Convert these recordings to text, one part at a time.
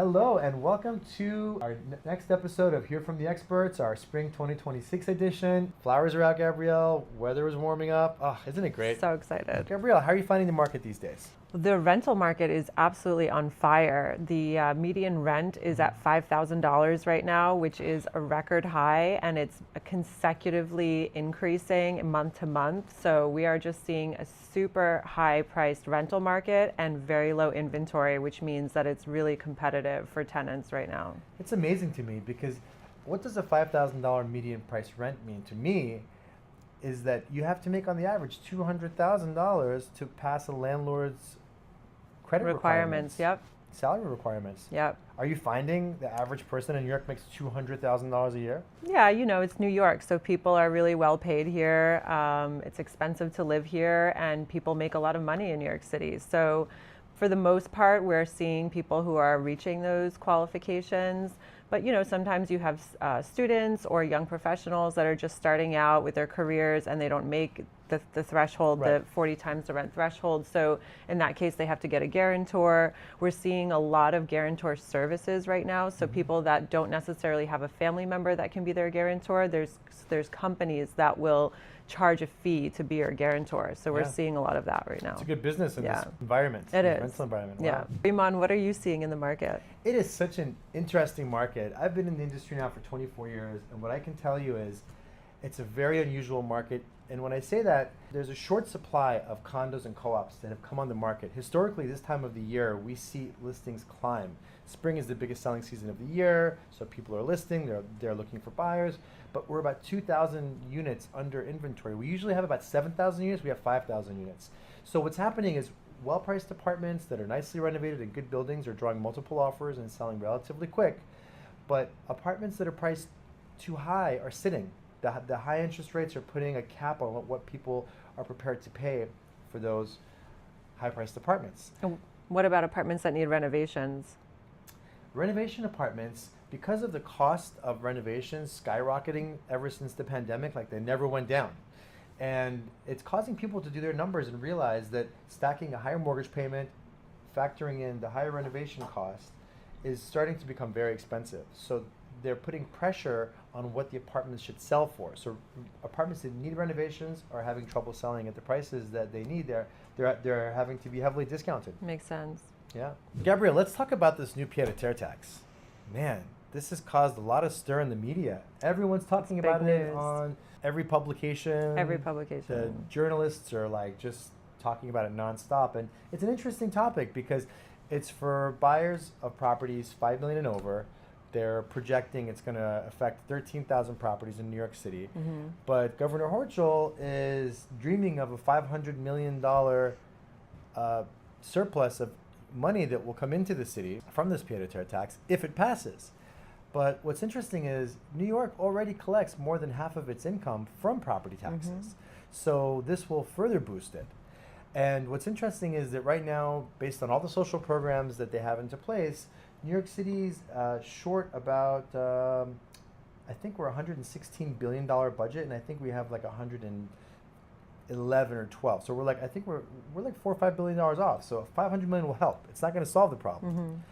Hello and welcome to our next episode of Hear from the Experts, our spring 2026 edition. Flowers are out, Gabrielle. Weather is warming up. Oh, isn't it great? So excited. Gabrielle, how are you finding the market these days? The rental market is absolutely on fire. The median rent is at $5,000 right now, which is a record high, and it's consecutively increasing month to month. So we are just seeing a super high priced rental market and very low inventory, which means that it's really competitive for tenants right now. It's amazing to me because what does a $5,000 median price rent mean to me is that you have to make on the average $200,000 to pass a landlord's credit requirements. Yep. Salary requirements. Yep. Are you finding the average person in New York makes $200,000 a year? Yeah, it's New York, so people are really well paid here. It's expensive to live here, and people make a lot of money in New York City. So for the most part, we're seeing people who are reaching those qualifications. But sometimes you have students or young professionals that are just starting out with their careers and they don't make the threshold, right. The 40 times the rent threshold. So in that case, they have to get a guarantor. We're seeing a lot of guarantor services right now. So people that don't necessarily have a family member that can be their guarantor, there's companies that will charge a fee to be your guarantor. So we're seeing a lot of that right now. It's a good business in this environment. It is. Rental environment. Wow. Yeah. Iman, what are you seeing in the market? It is such an interesting market. I've been in the industry now for 24 years, and what I can tell you is it's a very unusual market. And when I say that, there's a short supply of condos and co-ops that have come on the market. Historically, this time of the year, we see listings climb. Spring is the biggest selling season of the year, so people are listing, they're looking for buyers, but we're about 2,000 units under inventory. We usually have about 7,000 units, we have 5,000 units. So what's happening is well-priced apartments that are nicely renovated in good buildings are drawing multiple offers and selling relatively quick, but apartments that are priced too high are sitting. The high interest rates are putting a cap on what people are prepared to pay for those high-priced apartments. And what about apartments that need renovations? Renovation apartments, because of the cost of renovations skyrocketing ever since the pandemic, like they never went down. And it's causing people to do their numbers and realize that stacking a higher mortgage payment, factoring in the higher renovation cost, is starting to become very expensive. So they're putting pressure on what the apartments should sell for. So apartments that need renovations are having trouble selling at the prices that they need. They're having to be heavily discounted. Makes sense. Yeah. Gabrielle, let's talk about this new pied-à-terre tax. Man, this has caused a lot of stir in the media. Everyone's talking about it on every publication. Every publication. The journalists are like just talking about it nonstop. And it's an interesting topic because it's for buyers of properties 5 million and over. They're projecting it's going to affect 13,000 properties in New York City. Mm-hmm. But Governor Hochul is dreaming of a $500 million surplus of money that will come into the city from this pied-à-terre tax if it passes. But what's interesting is New York already collects more than half of its income from property taxes. Mm-hmm. So this will further boost it. And what's interesting is that right now, based on all the social programs that they have into place, New York City's short about, I think we're $116 billion budget, and I think we have like 111 or 12. So we're like, I think we're like $4 or $5 billion off. So 500 million will help. It's not going to solve the problem.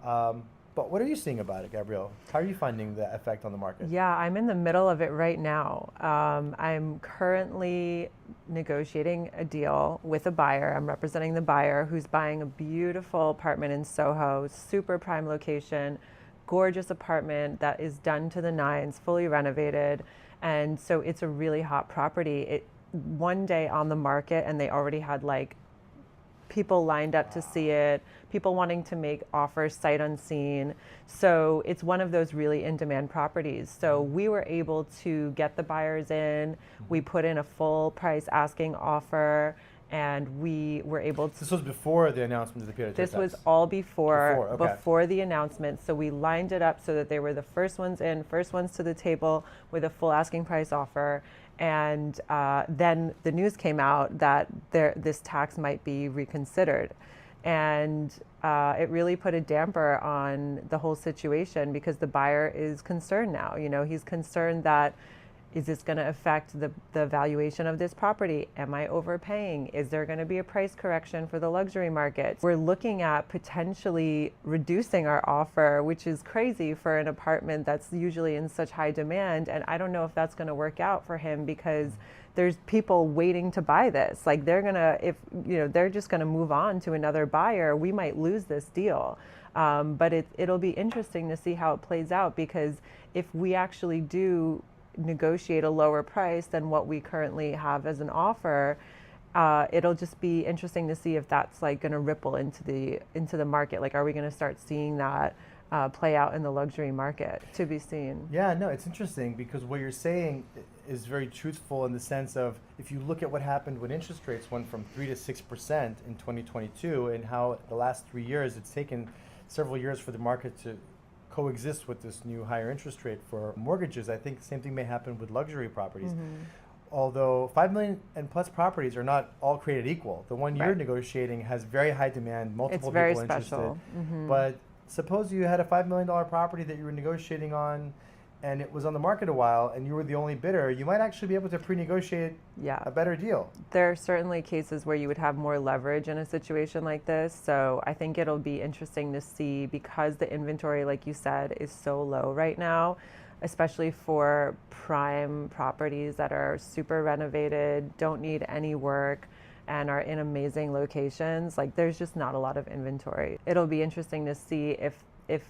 Mm-hmm. But what are you seeing about it, Gabrielle? How are you finding the effect on the market? Yeah, I'm in the middle of it right now. I'm currently negotiating a deal with a buyer. I'm representing the buyer who's buying a beautiful apartment in SoHo, super prime location, gorgeous apartment that is done to the nines, fully renovated. And so it's a really hot property. One day on the market, and they already had like people lined up to see it, people wanting to make offers sight unseen. So it's one of those really in-demand properties. So we were able to get the buyers in. We put in a full price asking offer, and we were able to... This was before the announcement of the pied-à-terre tax? This was all before okay. The announcement. So we lined it up so that they were the first ones in, first ones to the table with a full asking price offer. And then the news came out that this tax might be reconsidered. And it really put a damper on the whole situation because the buyer is concerned now. He's concerned that Is this going to affect the valuation of this property? Am I overpaying? Is there going to be a price correction for the luxury market? We're looking at potentially reducing our offer, which is crazy for an apartment that's usually in such high demand. And I don't know if that's going to work out for him, because there's people waiting to buy this. Like, they're going to, if, you know, they're just going to move on to another buyer. We might lose this deal. But it'll be interesting to see how it plays out, because if we actually do negotiate a lower price than what we currently have as an offer, it'll just be interesting to see if that's like going to ripple into the market. Like, are we going to start seeing that play out in the luxury market? To be seen. Yeah, no, it's interesting, because what you're saying is very truthful in the sense of, if you look at what happened when interest rates went from 3 to 6% in 2022, and how the last 3 years, it's taken several years for the market to coexist with this new higher interest rate for mortgages. I think the same thing may happen with luxury properties. Although 5 million and plus properties are not all created equal. The one you're negotiating has very high demand, multiple it's very people special. interested. But suppose you had a $5 million property that you were negotiating on, and it was on the market a while, and you were the only bidder, you might actually be able to pre-negotiate a better deal. There are certainly cases where you would have more leverage in a situation like this. So I think it'll be interesting to see, because the inventory, like you said, is so low right now, especially for prime properties that are super renovated, don't need any work, and are in amazing locations. Like, there's just not a lot of inventory. It'll be interesting to see if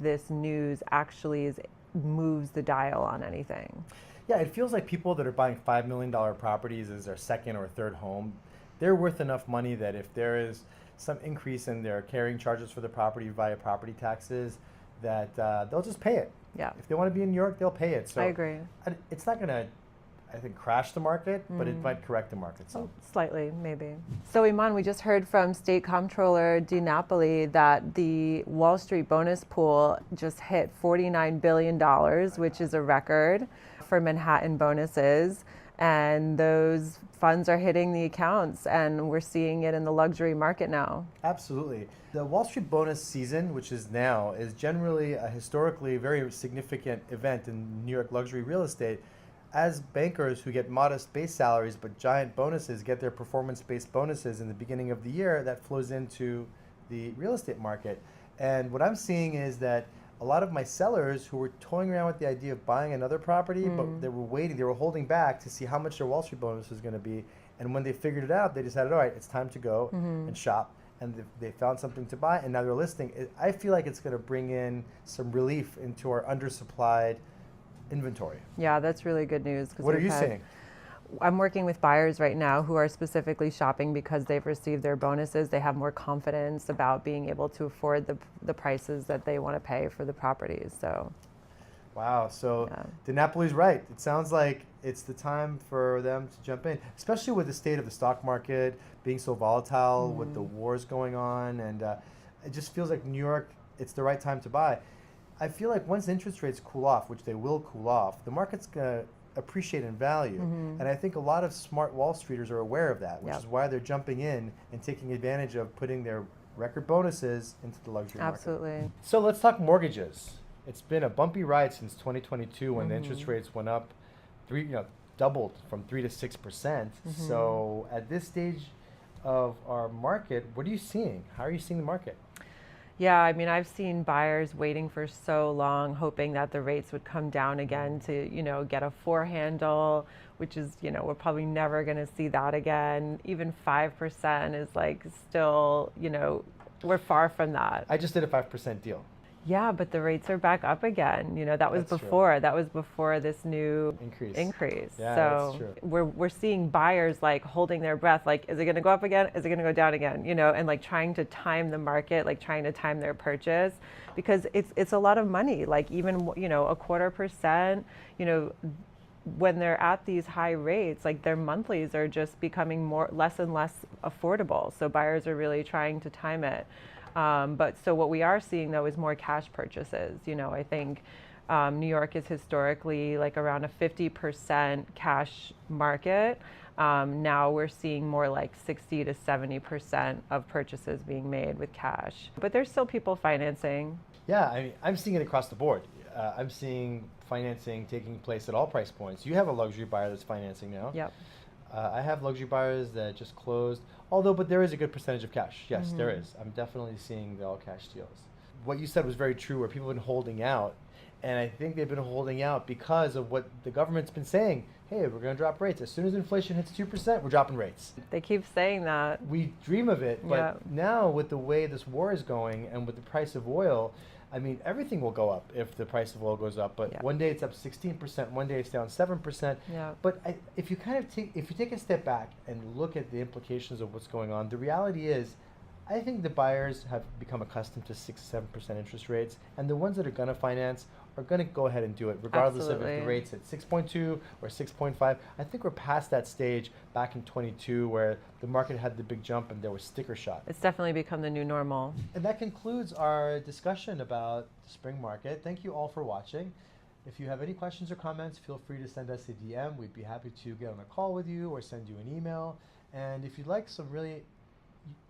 this news actually moves the dial on anything. Yeah, it feels like people that are buying $5 million properties as their second or third home, they're worth enough money that if there is some increase in their carrying charges for the property via property taxes, that they'll just pay it. Yeah. If they want to be in New York, they'll pay it. So I agree. It's not going to, I think, crash the market, but it might correct the market some. Slightly, maybe. So Iman, we just heard from State Comptroller DiNapoli that the Wall Street bonus pool just hit $49 billion, which is a record for Manhattan bonuses. And those funds are hitting the accounts, and we're seeing it in the luxury market now. Absolutely. The Wall Street bonus season, which is now, is generally a historically very significant event in New York luxury real estate, as bankers who get modest base salaries but giant bonuses get their performance-based bonuses in the beginning of the year. That flows into the real estate market. And what I'm seeing is that a lot of my sellers who were toying around with the idea of buying another property, but they were holding back to see how much their Wall Street bonus was going to be. And when they figured it out, they decided, all right, it's time to go and shop. And they found something to buy, and now they're listing. I feel like it's going to bring in some relief into our undersupplied inventory. Yeah, that's really good news. What are you seeing? I'm working with buyers right now who are specifically shopping because they've received their bonuses. They have more confidence about being able to afford the prices that they want to pay for the properties. So, wow. So DiNapoli's right. It sounds like it's the time for them to jump in, especially with the state of the stock market being so volatile, with the wars going on, and it just feels like New York, it's the right time to buy. I feel like once interest rates cool off, which they will cool off, the market's going to appreciate in value. And I think a lot of smart Wall Streeters are aware of that, which is why they're jumping in and taking advantage of putting their record bonuses into the luxury market. Absolutely. So let's talk mortgages. It's been a bumpy ride since 2022 when the interest rates went up, doubled from 3 to 6%. So at this stage of our market, what are you seeing? How are you seeing the market? Yeah, I mean, I've seen buyers waiting for so long, hoping that the rates would come down again to, get a 4 handle, which is, we're probably never going to see that again. Even 5% is like still, we're far from that. I just did a 5% deal. Yeah, but the rates are back up again. That was before this new increase. Yeah, so that's true. we're seeing buyers like holding their breath, like, is it going to go up again? Is it going to go down again? And like trying to time the market, like trying to time their purchase, because it's a lot of money. Like even, a 0.25%, when they're at these high rates, like their monthlies are just becoming less and less affordable. So buyers are really trying to time it. But so what we are seeing though is more cash purchases. I think New York is historically like around a 50% cash market. Now we're seeing more like 60 to 70% of purchases being made with cash. But there's still people financing. Yeah, I'm seeing it across the board. I'm seeing financing taking place at all price points. You have a luxury buyer that's financing now. Yep. I have luxury buyers that just closed, but there is a good percentage of cash. Yes, there is. I'm definitely seeing the all cash deals. What you said was very true, where people have been holding out, and I think they've been holding out because of what the government's been saying. Hey, we're going to drop rates. As soon as inflation hits 2%, we're dropping rates. They keep saying that. We dream of it, but now with the way this war is going and with the price of oil, I mean, everything will go up if the price of oil goes up. But one day it's up 16%, one day it's down 7%. But if you take a step back and look at the implications of what's going on, the reality is, I think the buyers have become accustomed to 6-7% interest rates, and the ones that are going to finance are going to go ahead and do it, regardless of if the rate's at 6.2 or 6.5. I think we're past that stage back in 22 where the market had the big jump and there was sticker shock. It's definitely become the new normal. And that concludes our discussion about the spring market. Thank you all for watching. If you have any questions or comments, feel free to send us a DM. We'd be happy to get on a call with you or send you an email. And if you'd like some really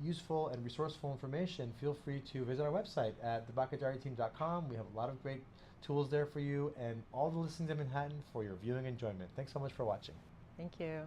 useful and resourceful information, feel free to visit our website at thebacodariTeam.com. We have a lot of great tools there for you and all the listings in Manhattan for your viewing enjoyment. Thanks so much for watching. Thank you.